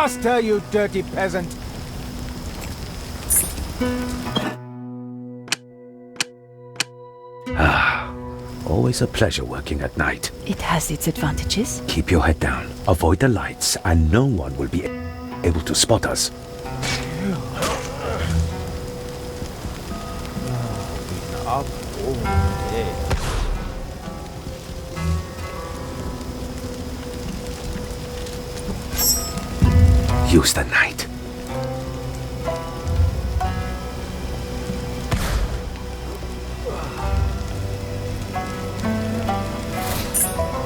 Faster, you dirty peasant! Always a pleasure working at night. It has its advantages. Keep your head down, avoid the lights, and no one will be able to spot us. Up all day. Use the night.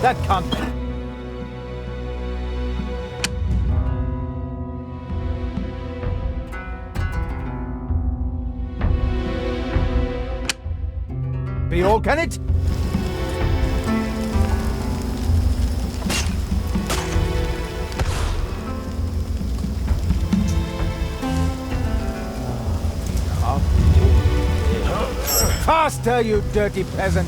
That can't be. Be all, can it? Faster, you dirty peasant!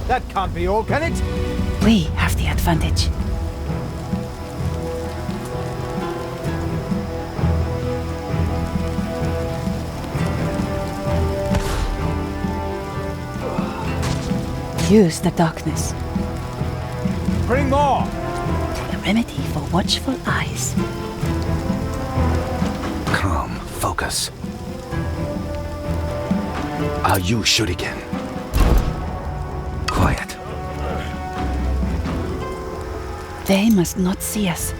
That can't be all, can it? We have the advantage. Use the darkness. Bring more! A remedy for watchful eyes. Calm, focus. Are you shuriken? Quiet. They must not see us.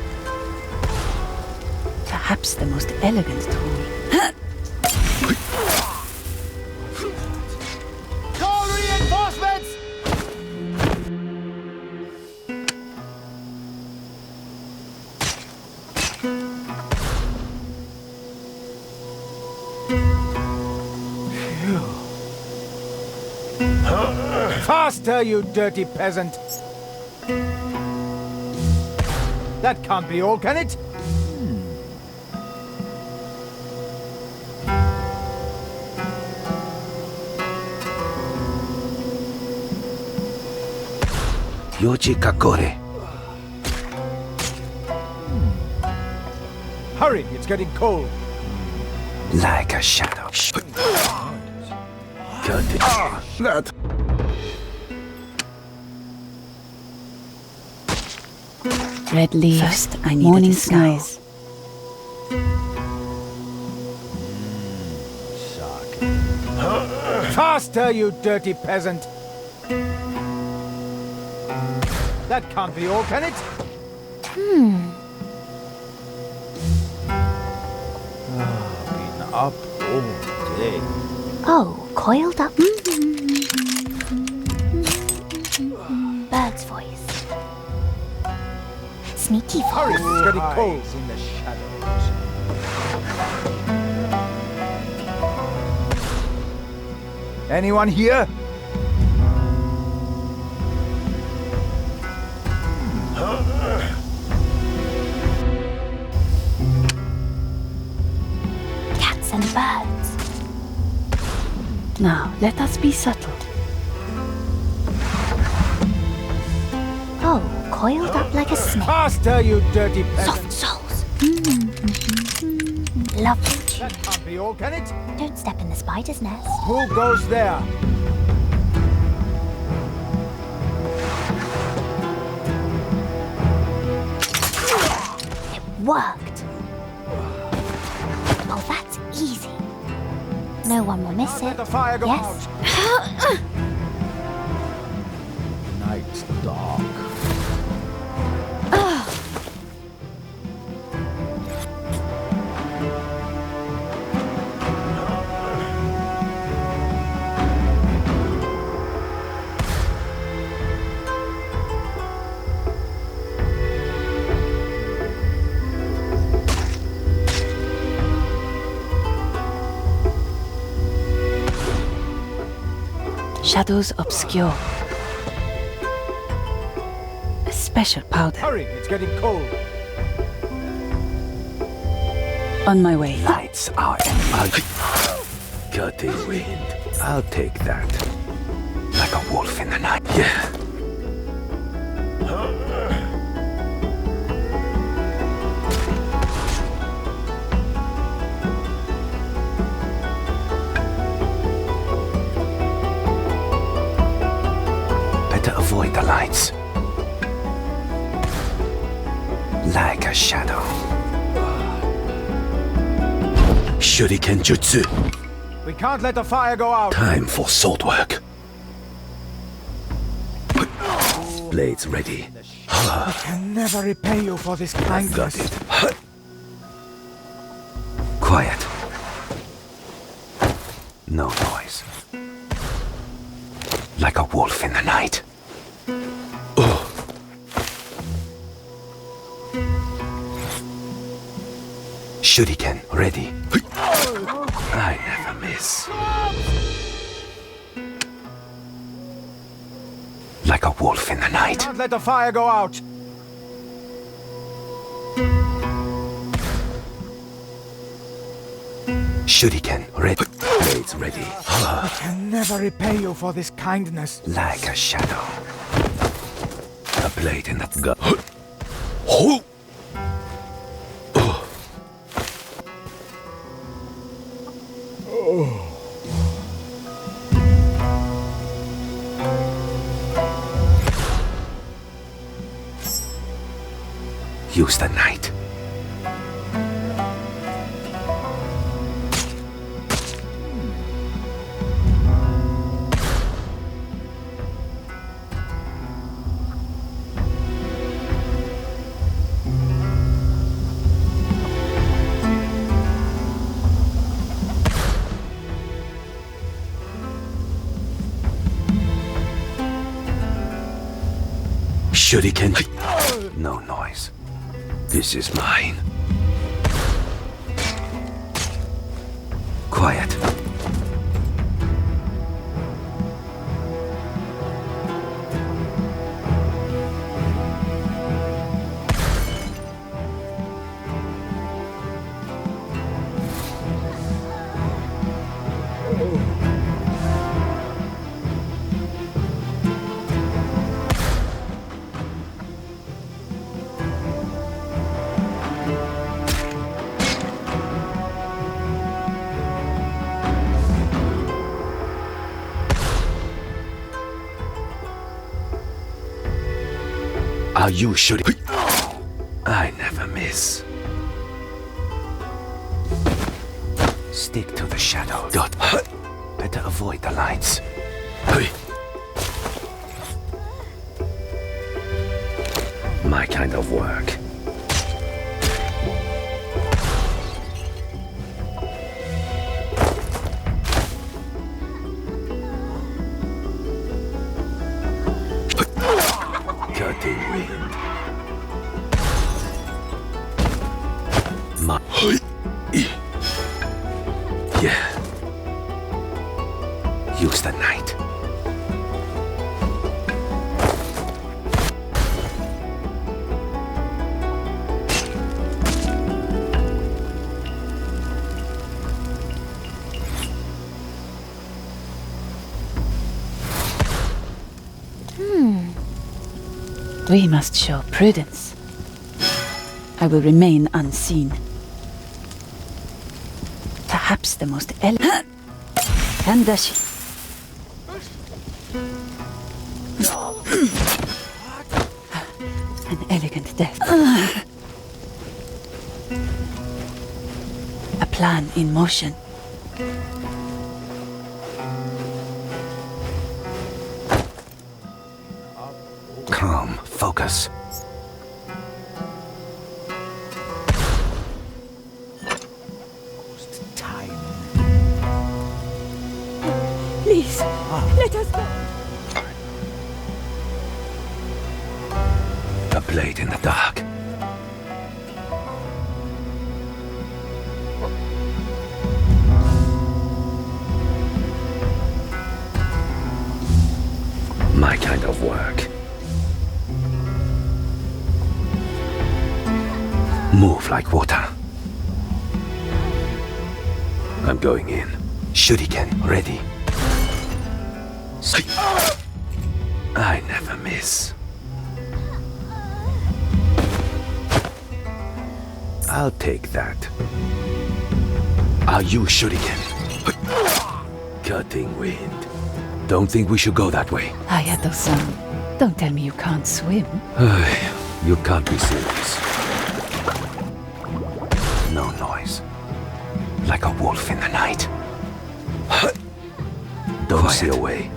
Perhaps the most elegant tool. Call reinforcements! Faster, you dirty peasant! That can't be all, can it? Yoji Kakore. Hurry, it's getting cold. Like a shadow. Good. That. Red leaves. First, I need morning skies. Faster, you dirty peasant! That can't be all, can it? Been up all day. Oh, coiled up. Bird's voice. Sneaky Hurry, voice. it's getting cold in the shadows. Anyone here? Cats and birds. Now, let us be subtle. Oh, coiled up like a snake. Faster, you dirty peasant! Soft souls. Lovely tune. That can't be all, can it? Don't step in the spider's nest. Who goes there? It worked. Oh, that's easy. No one will miss Let it. the fire go Yes? out. Night's dark. Shadows obscure. A special powder. Hurry, it's getting cold. On my way. Lights are Dirty wind. I'll take that. Like a wolf in the night. Yeah. Better avoid the lights. Like a shadow. Shuriken Jutsu. We can't let the fire go out. Time for sword work. Blades ready. I can never repay you for this Got kindness. it. Quiet. No noise. Like a wolf in the night. Shuriken ready. I never miss. Like a wolf in the night. Can't let the fire go out. Shuriken ready. Blades ready. I can never repay you for this kindness. Like a shadow. A blade in the gut. Oh! Use the night. Shuriken. No noise. This is mine. Quiet. Are you shooting? I never miss. Stick to the shadow. Dot. Better avoid the lights. My kind of work. Cutting wind. My. Yeah. Use the night. We must show prudence. I will remain unseen. Perhaps the most elegant. Kandashi. An elegant death. A plan in motion. Calm, focus. Time. Please, let us go. A blade in the dark. My kind of work. Move like water. I'm going in. Shuriken ready. I never miss. I'll take that. Are you Shuriken? Cutting wind. Don't think we should go that way. Hayato-san, don't tell me you can't swim. You can't be serious. No noise. Like a wolf in the night. Don't see a way.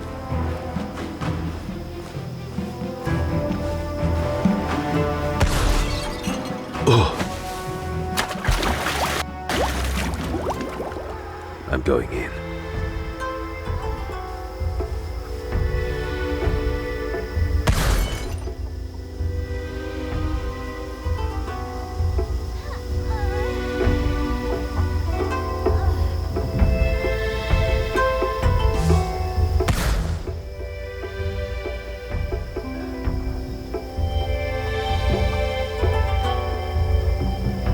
I'm going in.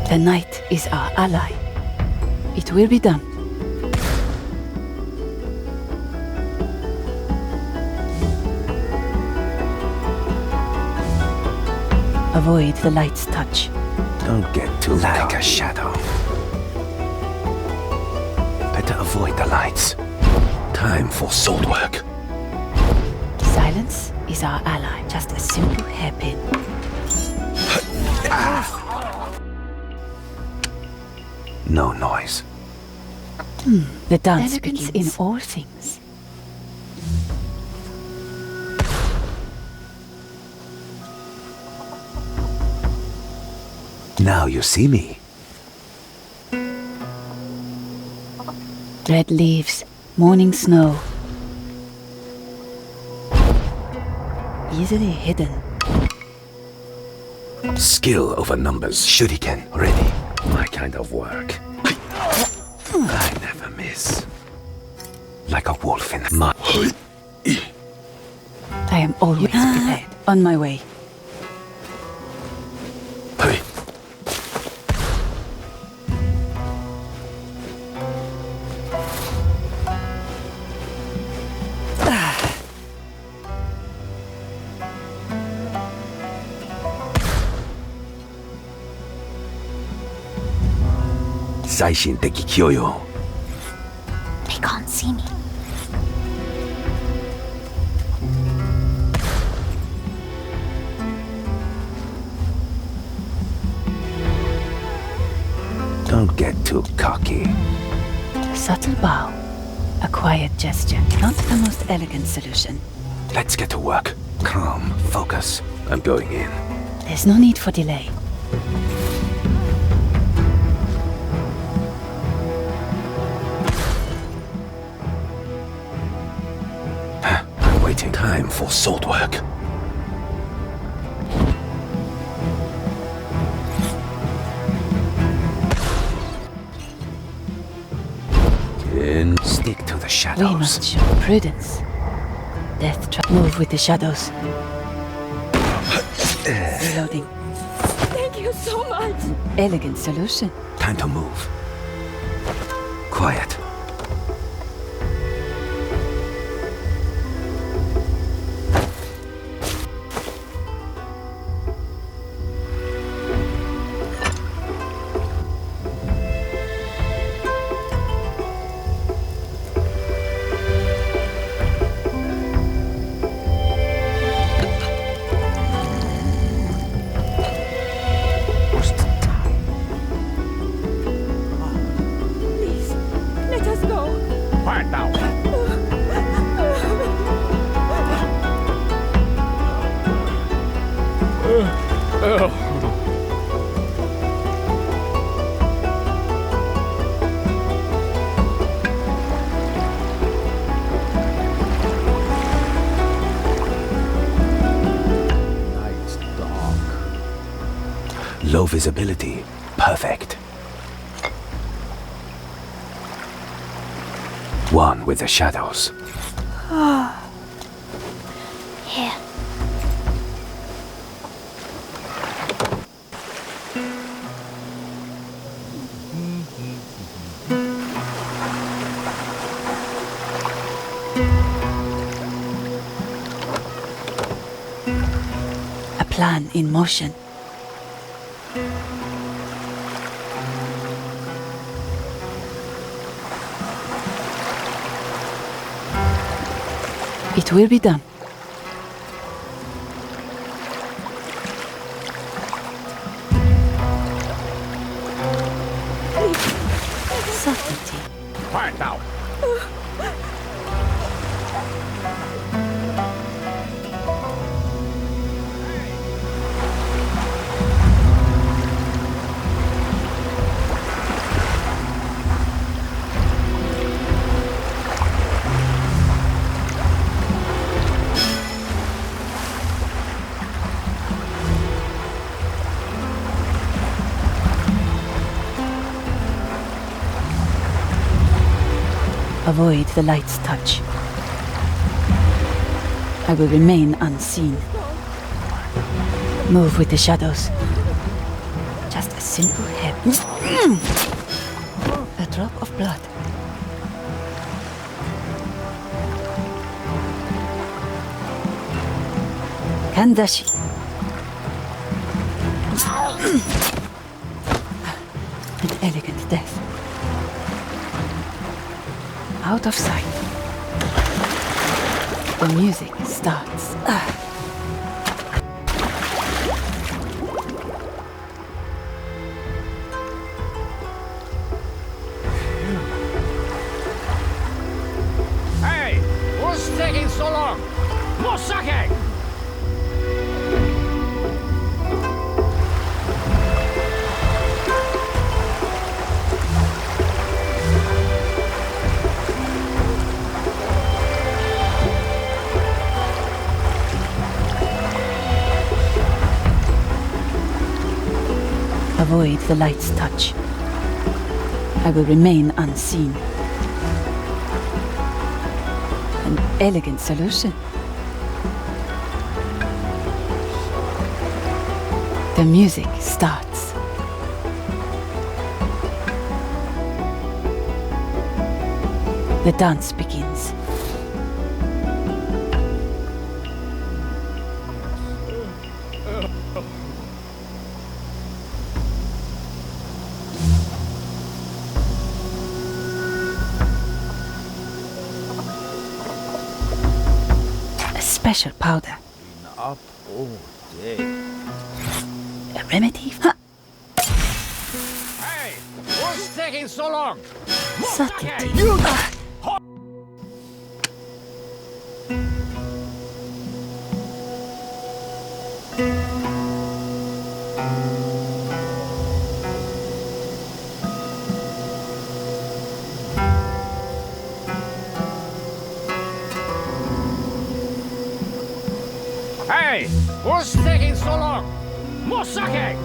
The night is our ally. It will be done. Avoid the light's touch. Don't get too like a shadow. Better avoid the lights. Time for sword work. Silence is our ally. Just a simple hairpin. No noise. The dance begins in all things. Now you see me. Red leaves, morning snow. Easily hidden. Skill over numbers. Shuriken ready. My kind of work. I never miss. Like a wolf in the mud. I am always prepared. On my way. Saishin teki kyoyo. They can't see me. Don't get too cocky. A subtle bow. A quiet gesture. Not the most elegant solution. Let's get to work. Calm, focus. I'm going in. There's no need for delay. I'm waiting. Time for sword work. Stick to the shadows. We must show prudence. Death trap. Move with the shadows. Reloading. Thank you so much. Elegant solution. Time to move. Quiet. Please, let us go. Quiet now. Night's dark. Low visibility. Perfect. One with the shadows. Here. A plan in motion. It will be done. Subtlety. Quiet now. Avoid the light's touch. I will remain unseen. Move with the shadows. Just a simple hair. A drop of blood. Kandashi. An elegant death. Out of sight. The music starts. Hey, who's taking so long? More sake! Avoid the light's touch. I will remain unseen. An elegant solution. The music starts. The dance begins. A special powder. Up all day. A remedy? Huh. Hey, who's taking so long? More Subtlety. sake! Hey, who's taking so long? More sake!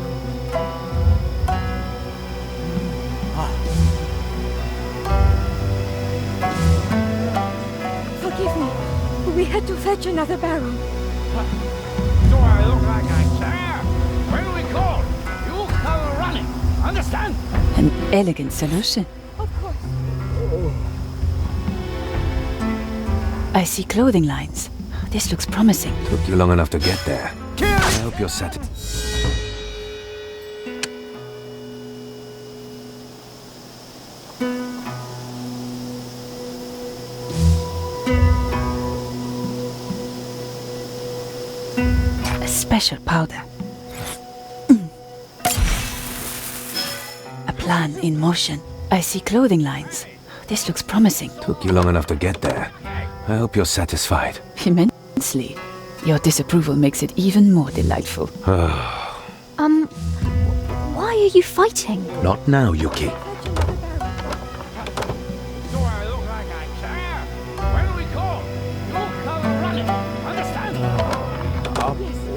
Forgive me. We had to fetch another barrel. Do I look like I care? When we call, you come running. Understand? An elegant solution. Of course. I see clothing lines. This looks promising. Took you long enough to get there. I hope you're satisfied. A special powder. A plan in motion. I see clothing lines. This looks promising. Took you long enough to get there. I hope you're satisfied. Immensely. Your disapproval makes it even more delightful. Why are you fighting? Not now, Yuki. Do I look like I care? When we call, you come running. Understand?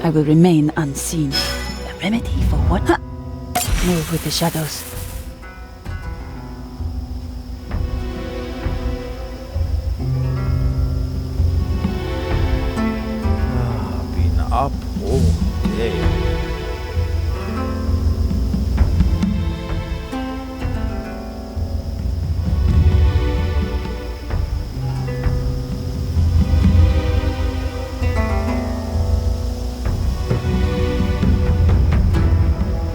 I will remain unseen. A remedy for what? Huh. Move with the shadows. Been up all day.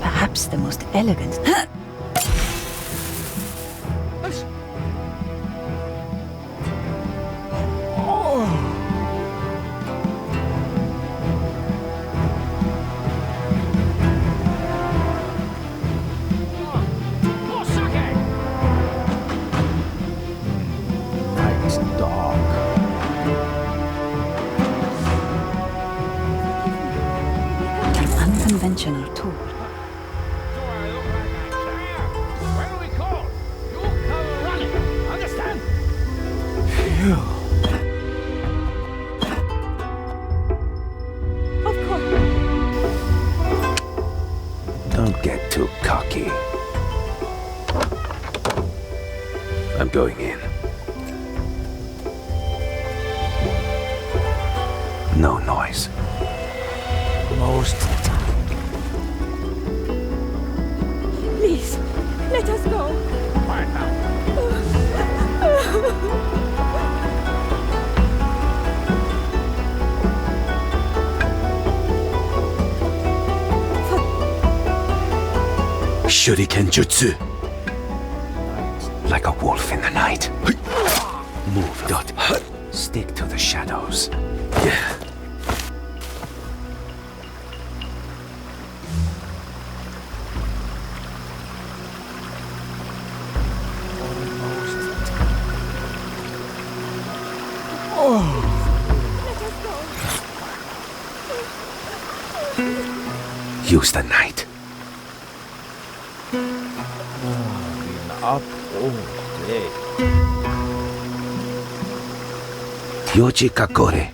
Perhaps the most elegant. Huh. unconventional tool. Do I look like I care? When we call, you come running. Understand? Of course. Don't get too cocky. I'm going in. No noise. Most of the time. Please, let us go. Quiet now. Shuriken jutsu. Like a wolf in the night. Move, Dot. Stick to the shadows. Yeah. Use the night. Been up all day. Yoji Kakore.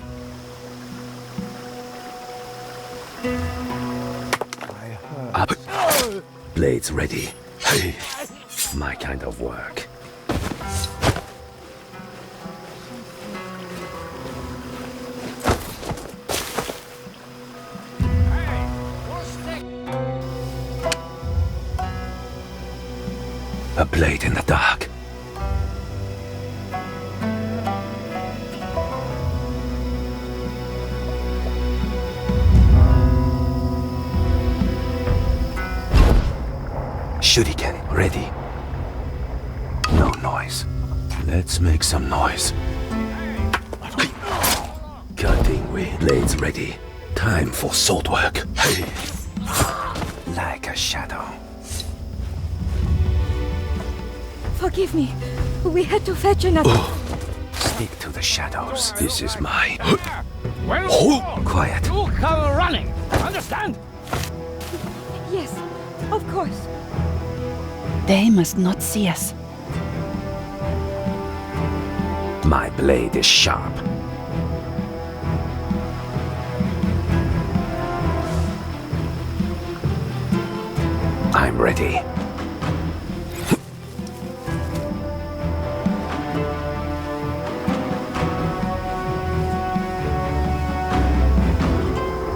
I heard. Up. Blades ready. Hey. My kind of work. Hey, what's that? A blade in the dark. Shuriken ready. No noise. Let's make some noise. Cutting with blades ready. Time for sword work. Hey. Like a shadow. Forgive me. We had to fetch another. Stick to the shadows. This is mine. When we Oh, call, quiet. you come running. Understand? Yes, of course. They must not see us. My blade is sharp. I'm ready.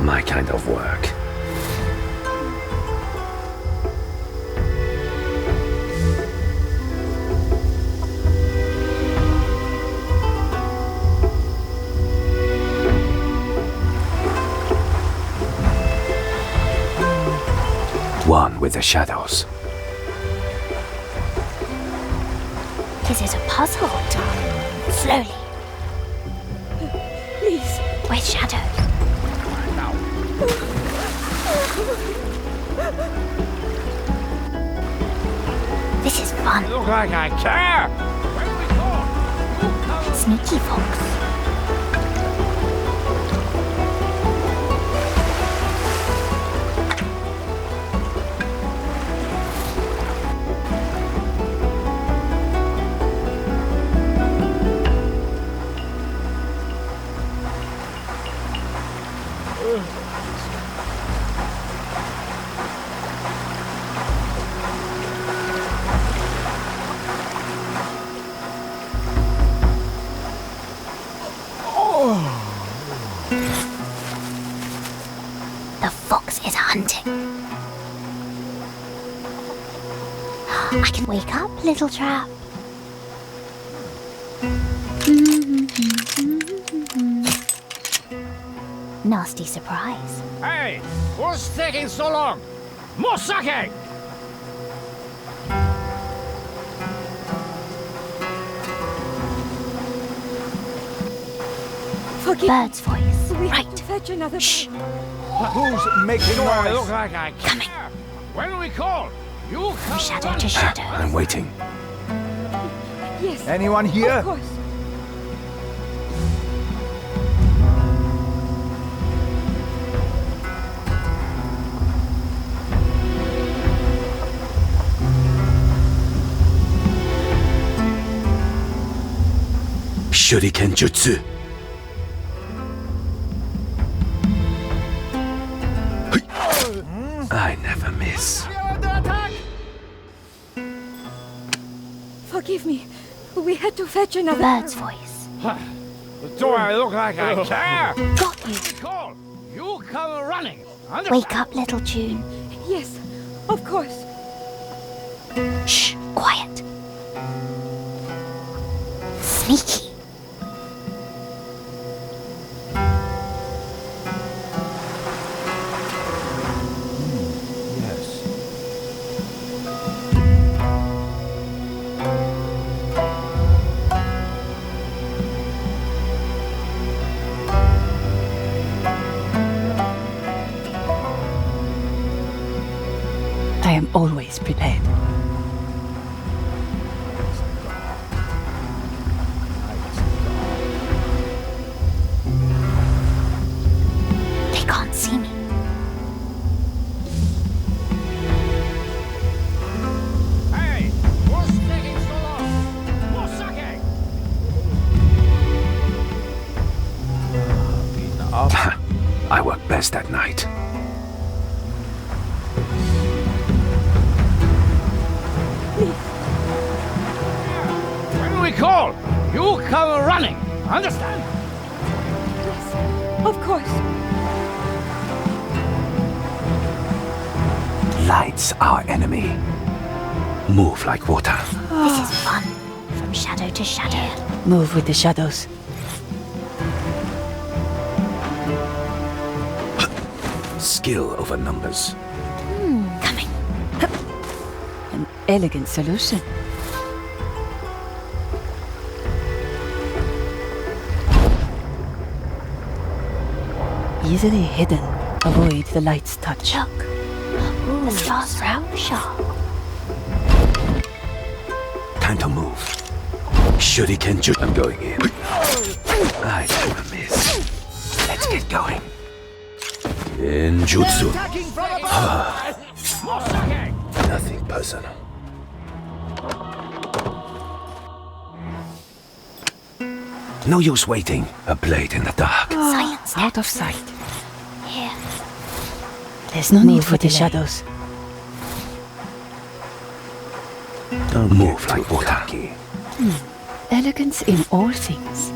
My kind of work. One with the shadows. This is a puzzle. Slowly, Please. with shadows. Now, This is fun. look like I care. When we call, you come Sneaky fox. The fox is hunting. I can wake up, little trap. Nasty surprise. Hey, what's taking so long? More sake! Forgive Bird's voice. me. We had Right. to fetch another Shh. barrel. Who's making Do I look noise? like I care? When we call, you come Shadow running. to shadow. I'm waiting. Yes. Anyone here? Of course. Shuriken Jutsu. I never miss. Forgive me. We had to fetch another. Bird's voice. Do I look like I care? Got you. Call. You come running. Wake up, little June. Yes, of course. Shh, quiet. Sneaky. Yes. I am always prepared. They can't see me. Hey, what's taking so long? More sake. Been up. I work best at night. When we call, you come running. Understand? Yes, of course. Light's our enemy. Move like water. This is fun. From shadow to shadow. Move with the shadows. Skill over numbers. Coming. An elegant solution. Easily hidden. Avoid the light's touch. Look. The stars are out sharp. Time to move. Shuriken Jutsu. I'm going in. I never miss. Let's get going. Genjutsu. More sake. Nothing personal. No use waiting. A blade in the dark. Science. Out of sight. Here. There's no need Move for with the the shadows. Don't move like water. Elegance in all things.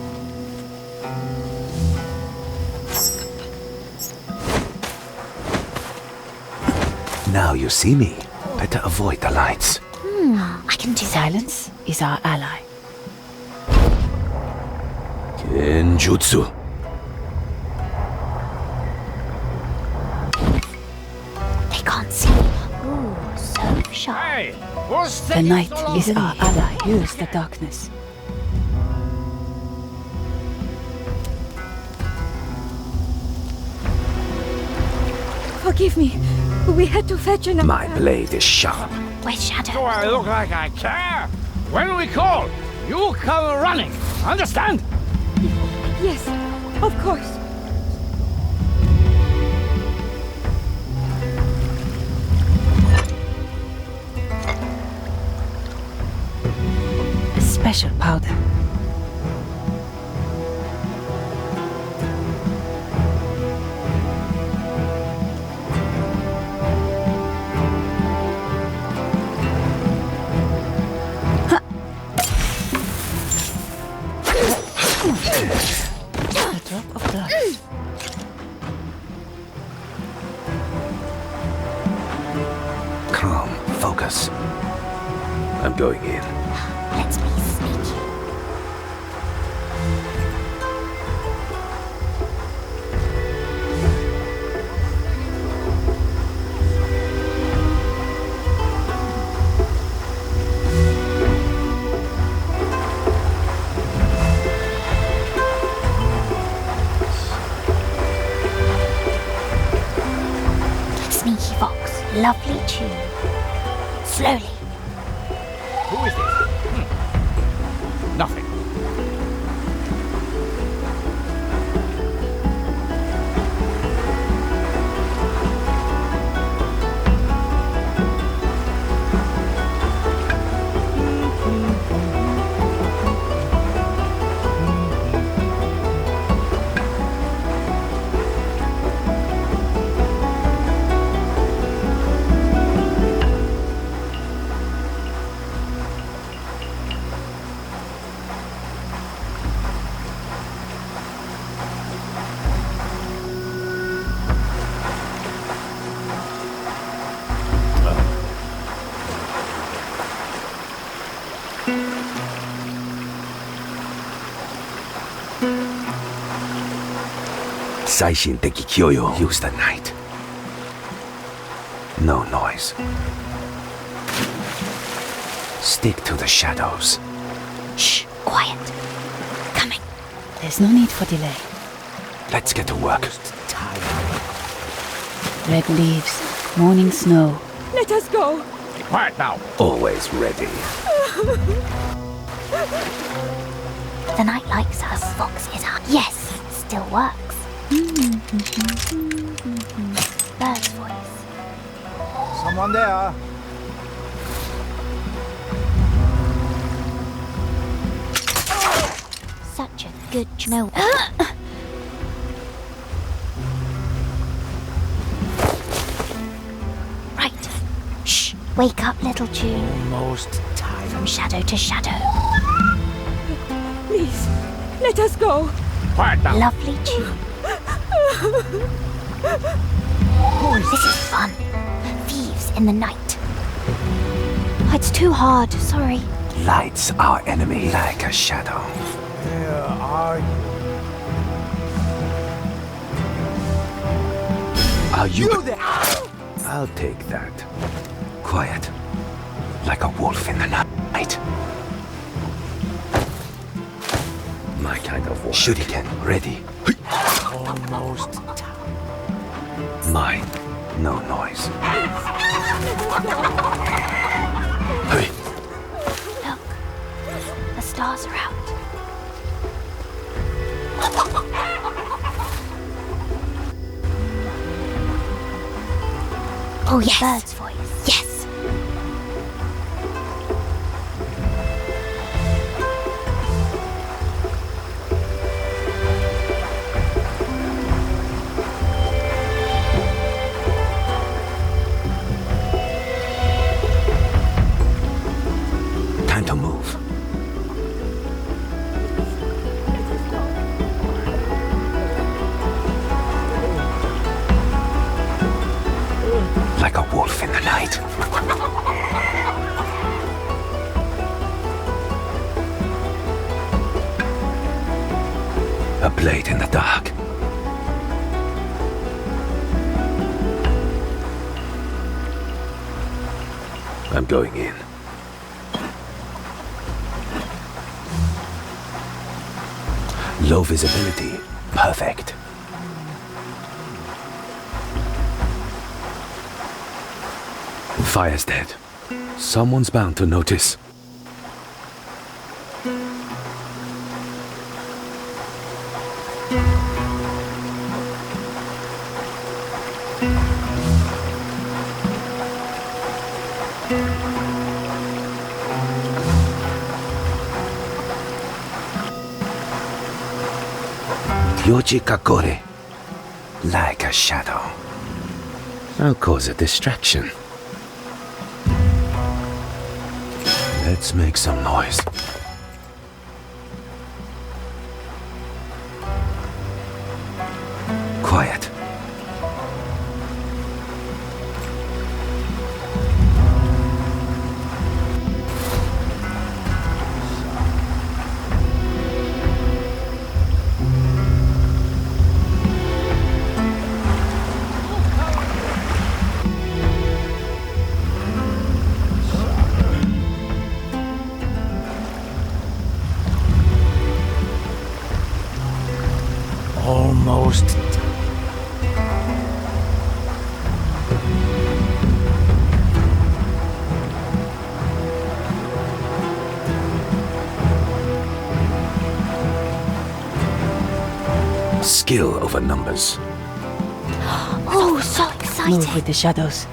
Now you see me. Better avoid the lights. I can do that. Silence is our ally. Genjutsu. They can't see me. Ooh, so sharp. Hey, what's The taking night so long? is our ally. Use the darkness. Forgive me. We had to fetch another. My blade is sharp. With shadow. Do I look like I care? When we call, you come running. Understand? Yes, of course. A special powder. A drop of blood. Calm. Focus. I'm going in. Let's be sneaky. Sneaky fox. Lovely tune. Slowly. Who is this? Nothing. Saishin-teki Kyoyo. Use the night. No noise. Stick to the shadows. Shh, quiet. Coming. There's no need for delay. Let's get to work. Red leaves, morning snow. Let us go. Quiet now. Always ready. The night likes us. A fox is hot. Yes, still works. Bird's voice. Someone there. Such a good no. Right. Shh. Wake up, little June. Almost time. From shadow to shadow. Please, let us go. Quiet now. Lovely June. This is fun. Thieves in the night. Oh, it's too hard. Sorry. Light's our enemy like a shadow. Where are you? Are you there! I'll take that. Quiet. Like a wolf in the night. My kind of work. Shuriken, ready. Almost time. Mine. No noise. Hurry. Look. The stars are out. Oh, yes. Bird's voice. Yes. Time to move. Like a wolf in the night. A blade in the dark. I'm going in. Low visibility. Perfect. Fire's dead. Someone's bound to notice. Yoji Kakore. Like a shadow. I'll cause a distraction. Let's make some noise. Quiet. Almost. Skill over numbers. Oh, so exciting. Move with the shadows.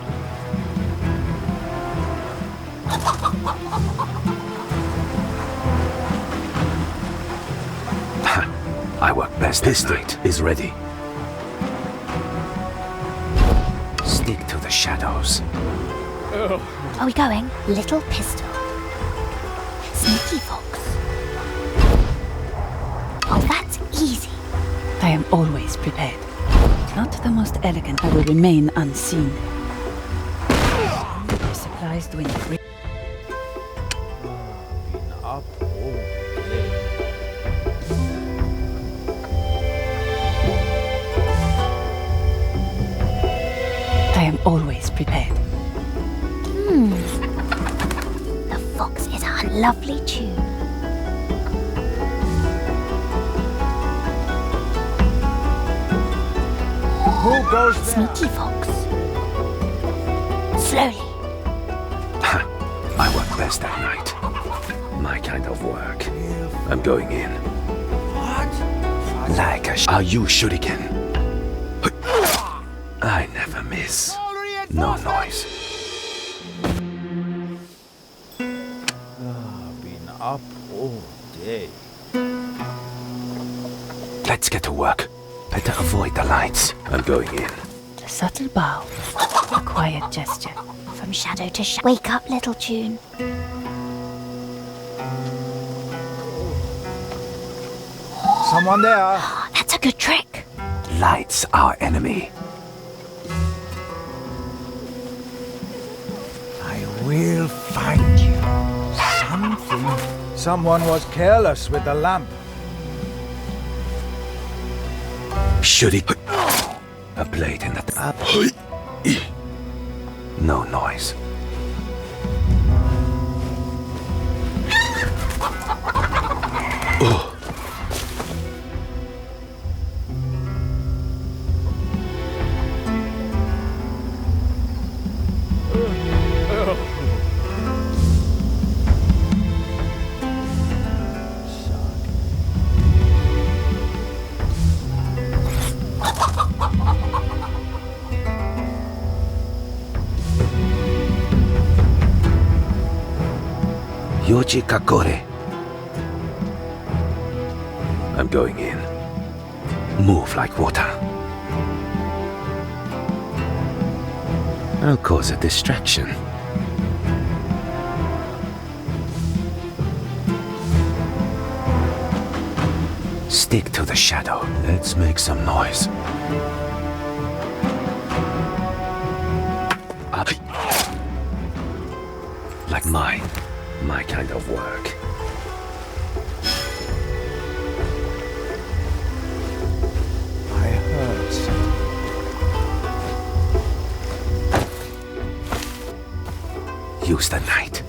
I work best. Pistol is ready. Stick to the shadows. Are we going? Little pistol. Sneaky fox. Oh, that's easy. I am always prepared. Not the most elegant. I will remain unseen. The supplies dwindle. Up all day. am always prepared. The fox is a lovely tune. Who goes there? Sneaky fox. Slowly. I work best at night. My kind of work. I'm going in. What? Like a Are you shuriken? I never miss. No noise. Been up all day. Let's get to work. Better avoid the lights. I'm going in. A subtle bow, a quiet gesture. From shadow to shadow. Wake up, little tune. Someone there? That's a good trick. Lights our enemy. I will find you. Something. Someone was careless with the lamp. Shuriken. A blade in the up. No noise. Oh. Yoji Kakore. I'm going in. Move like water. I'll cause a distraction. Stick to the shadow. Let's make some noise. Up. Like mine. My kind of work. I heard something. Use the night.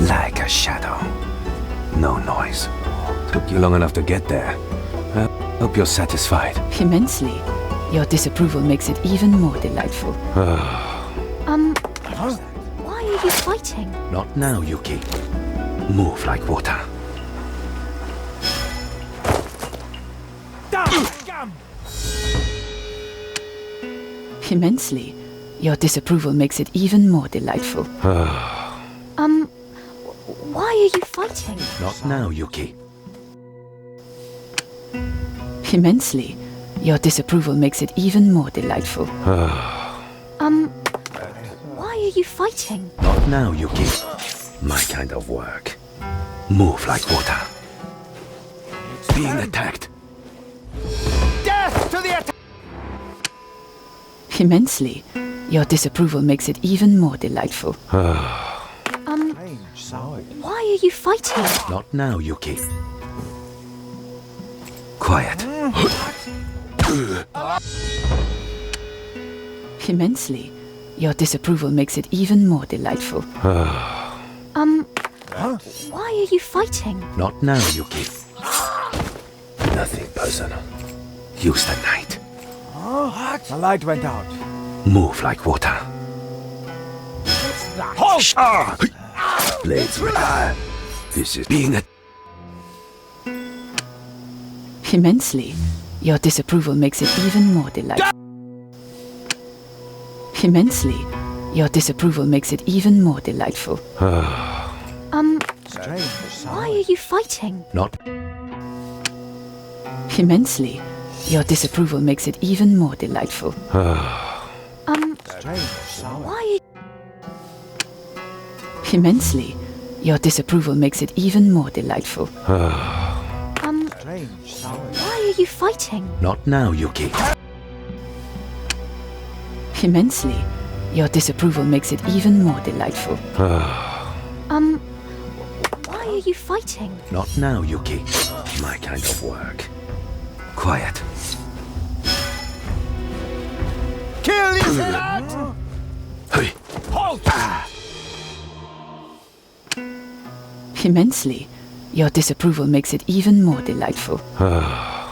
Like a shadow. No noise. Took you long enough to get there. Hope you're satisfied. Immensely. Your disapproval makes it even more delightful. Why are you fighting? Not now, Yuki. Move like water. Immensely. Your disapproval makes it even more delightful. Why are you fighting? Not now, Yuki. Immensely. Your disapproval makes it even more delightful. Why are you fighting? Not now, Yuki. My kind of work. Move like water. Being attacked. Death to the attack! Immensely. Your disapproval makes it even more delightful. Why are you fighting? Not now, Yuki. Quiet. Immensely. Your disapproval makes it even more delightful. Why are you fighting? Not now, Yuki. Nothing personal. Use the night. The light went out. Move like water. Halt! Blades retire. This is being a... Immensely. Your disapproval makes it even more delightful. Immensely. Your disapproval makes it even more delightful. Strange sound. Why are you fighting? Not... Immensely. Your disapproval makes it even more delightful. Strange sound. Why Immensely. Your disapproval makes it even more delightful. Strange sound. Why are you fighting? Not now, Yuki. Immensely. Your disapproval makes it even more delightful. Why are you fighting? Not now, Yuki. My kind of work. Quiet. Kill his head! Hey. Halt! Immensely. Your disapproval makes it even more delightful. Why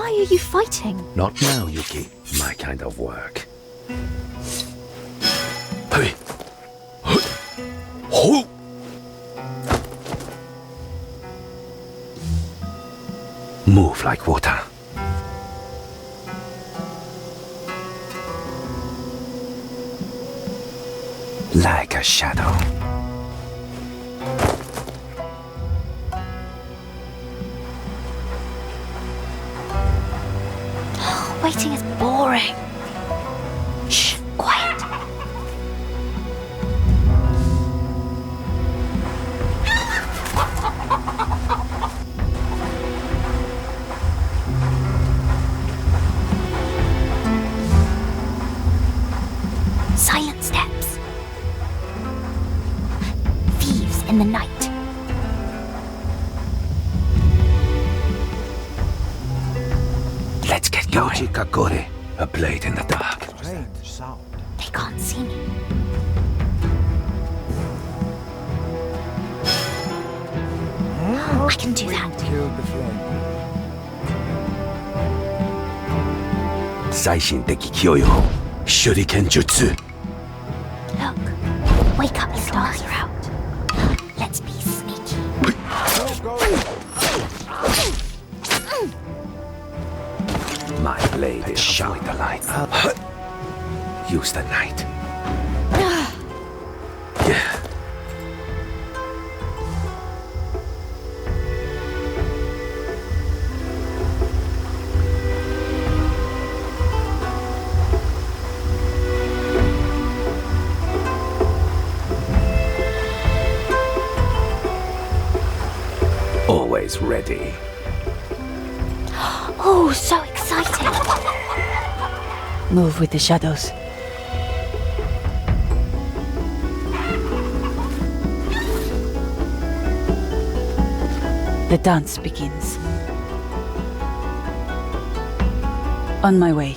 are you fighting? Not now, Yuki. My kind of work. Hey. Ho. Move like water. Like a shadow. Waiting is boring. Shh, quiet. Silent steps. Thieves in the night. Let's get going. Kakore, a blade in the dark. Strange sound. They can't see me. I can do that. Killed the flame. 最新的教養手裏剣術 Look, wake up the stars are out. Let's be sneaky. My blade is sharp. The light. Use the night. Yeah. Always ready. Oh, so exciting. Move with the shadows. The dance begins. On my way.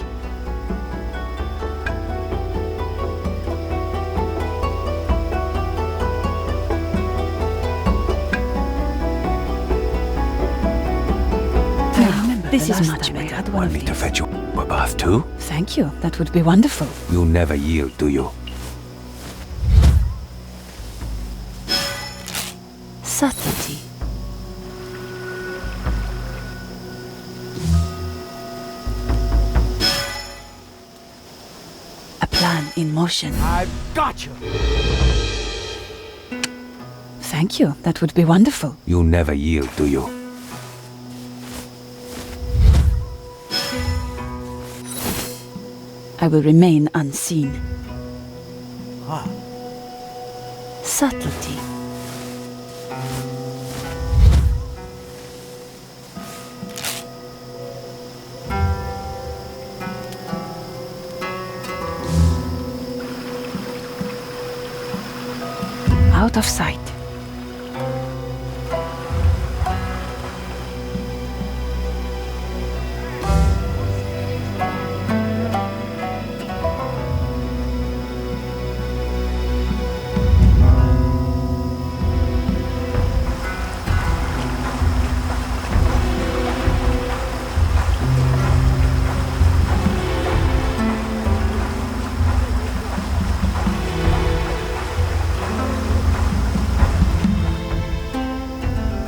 This is much better. Want me to fetch you a bath too? Thank you. That would be wonderful. You never yield, do you? Subtlety. A plan in motion. I've got you. Thank you. That would be wonderful. You never yield, do you? I will remain unseen. Ah. Subtlety. Out of sight.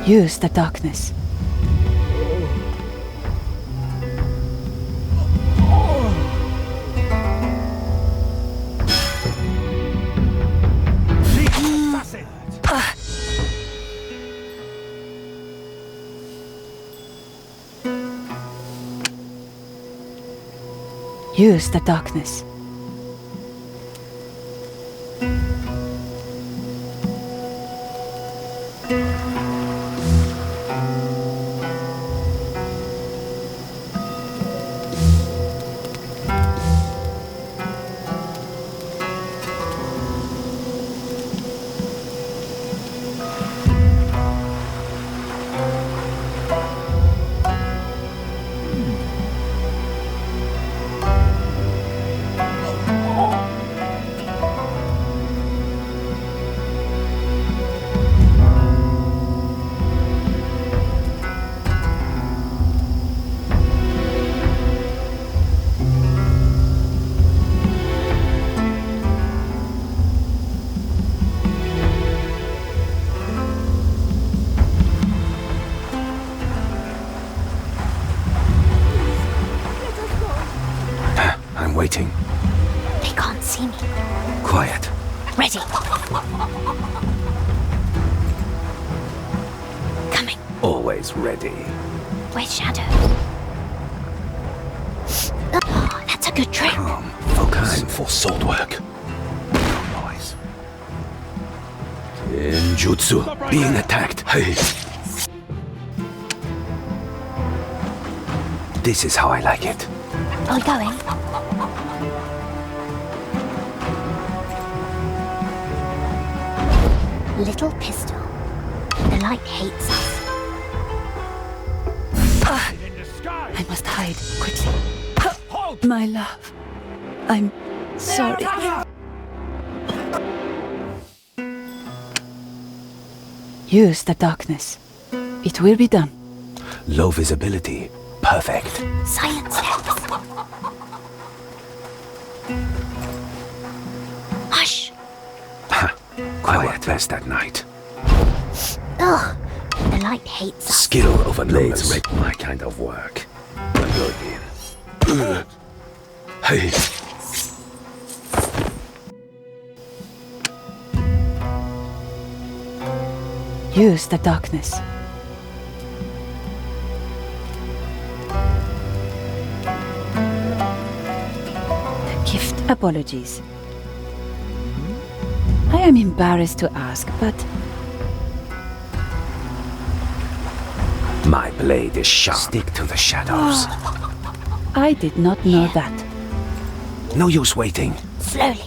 Use the darkness. Use the darkness. Always ready. Where's Shadow? Oh, that's a good trick. Calm. Focus. Time for sword work. Noise. Genjutsu. Being attacked. Hey. This is how I like it. Are we going? Little pistol. The light hates us. In the sky. I must hide quickly. Halt! My love, I'm sorry. Use the darkness. It will be done. Low visibility. Perfect. Silent steps. Hush. Quiet best at night. Ugh. The light hates us. Skill over blades. My kind of work. I'm going in. Hey. Use the darkness. The gift. Apologies. I am embarrassed to ask, but My blade is sharp. Stick to the shadows. I did not know that. No use waiting. Slowly.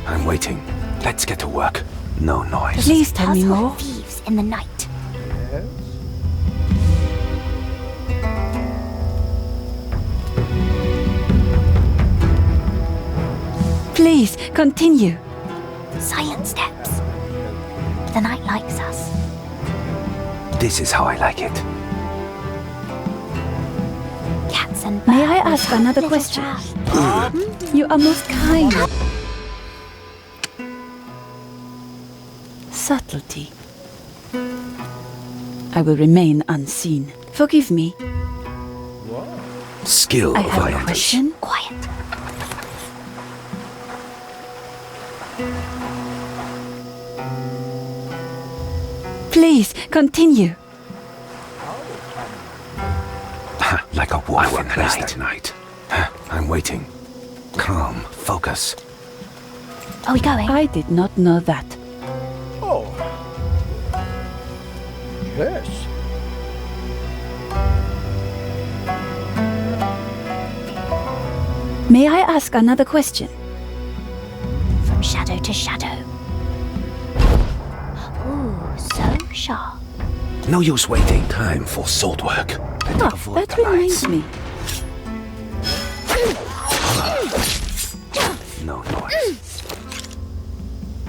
I'm waiting. Let's get to work. No noise. Please tell me Puzzle more. thieves in the night. Please, continue. Silent steps. The night likes us. This is how I like it. Cats and birds. May I ask another Little question? trash. You are most kind. Subtlety. I will remain unseen. Forgive me. Skill I over have a items. question. Quiet. Please, continue. Like a wolf in the night. At night. I'm waiting. Calm. Focus. Are we going? I did not know that. Oh. Yes. May I ask another question? From shadow to shadow. Ooh, so sharp. No use waiting. Time for sword work. Better avoid That the reminds lights. me. No noise.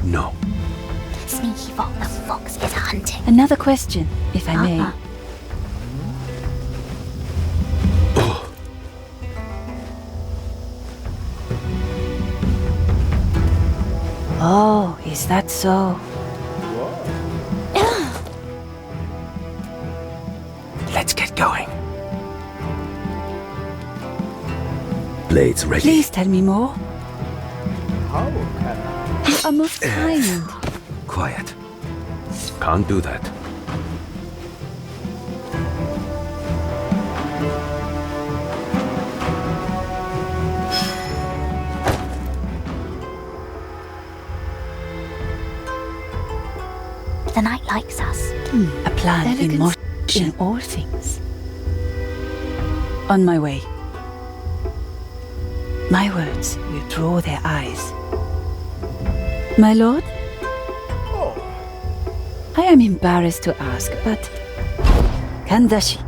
No. Sneaky fox. The fox is hunting. Another question, if I may. Oh, is that so? Let's get going. Blades ready. Please tell me more. How can I? You are most kind. Quiet. Can't do that. The night likes us. A plan in Elegance motion in all things. On my way. My words will draw their eyes. My lord? Oh. I am embarrassed to ask, but Kandashi.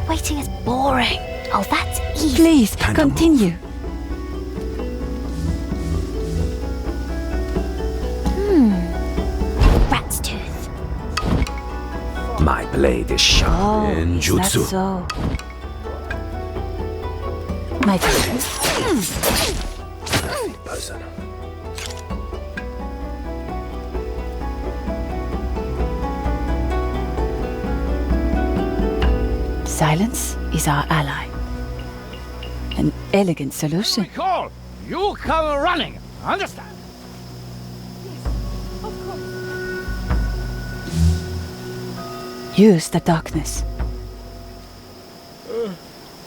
Waiting is boring. Oh, that's easy. Please Time to continue. Rat's tooth. My blade is sharp. Oh, In is that jutsu. so? My turn. Person. Silence is our ally. An elegant solution. We call. You come running. Understand? Use the darkness.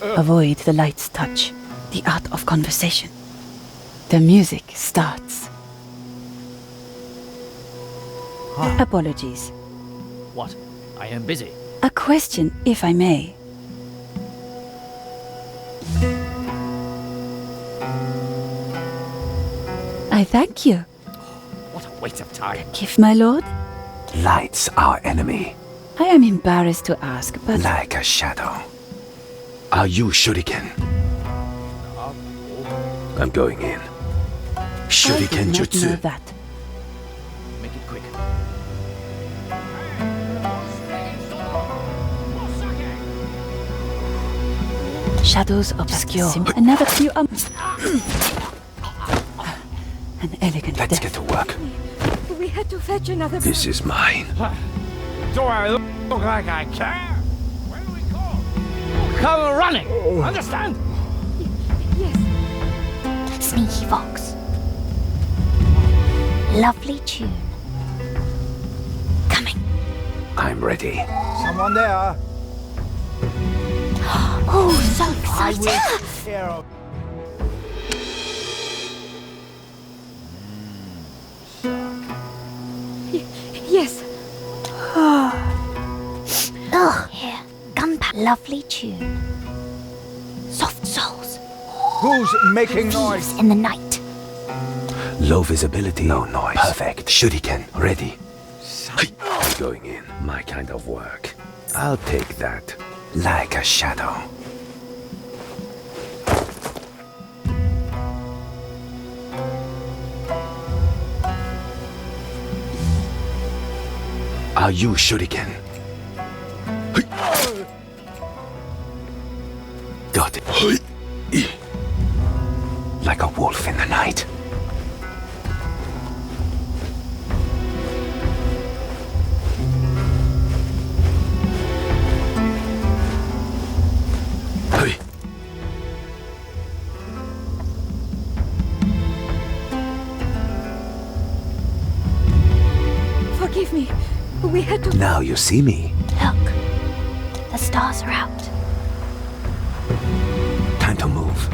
Avoid the light's touch. The art of conversation. The music starts. Apologies. What? I am busy. A question, if I may. I thank you. What a waste of time. Gift, my lord? Light's our enemy, I am embarrassed to ask, but like a shadow. Are you Shuriken? I'm going in. I Shuriken did not know Jutsu. that. Make it quick. Shadows obscure. Another few An elegant Let's death. get to work. We had to fetch another. This is mine. Do I look like I care? When we call, you come running. Understand? Yes. Sneaky fox. Lovely tune. Coming. I'm ready. Someone there? Oh, so I will exciting. take care of. Yes. Ugh. Here. Gunpowder. Lovely tune. Soft souls. Who's making noise? Thieves in the night. Low visibility, no noise. Perfect. Shuriken, ready. I'm going in. My kind of work. I'll take that. Like a shadow. Are you Shuriken? Got it. Like a wolf in the night. Forgive me. We had to. Now you see me. Look. The stars are out. Time to move.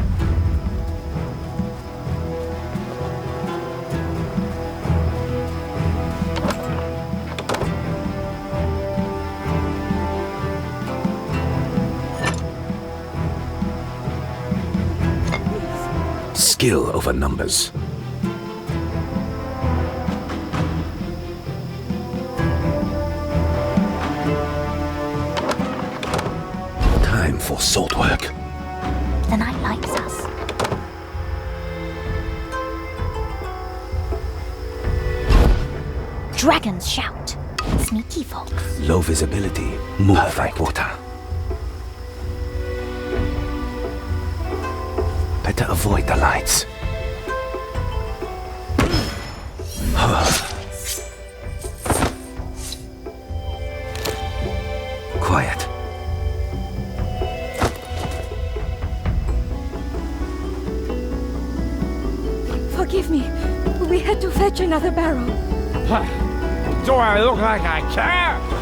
Skill over numbers. Time for sword work. The night likes us. Dragons shout. Sneaky fox. Low visibility. Move like water. Better avoid the lights. Quiet. Forgive me. We had to fetch another barrel. Do I look like I care?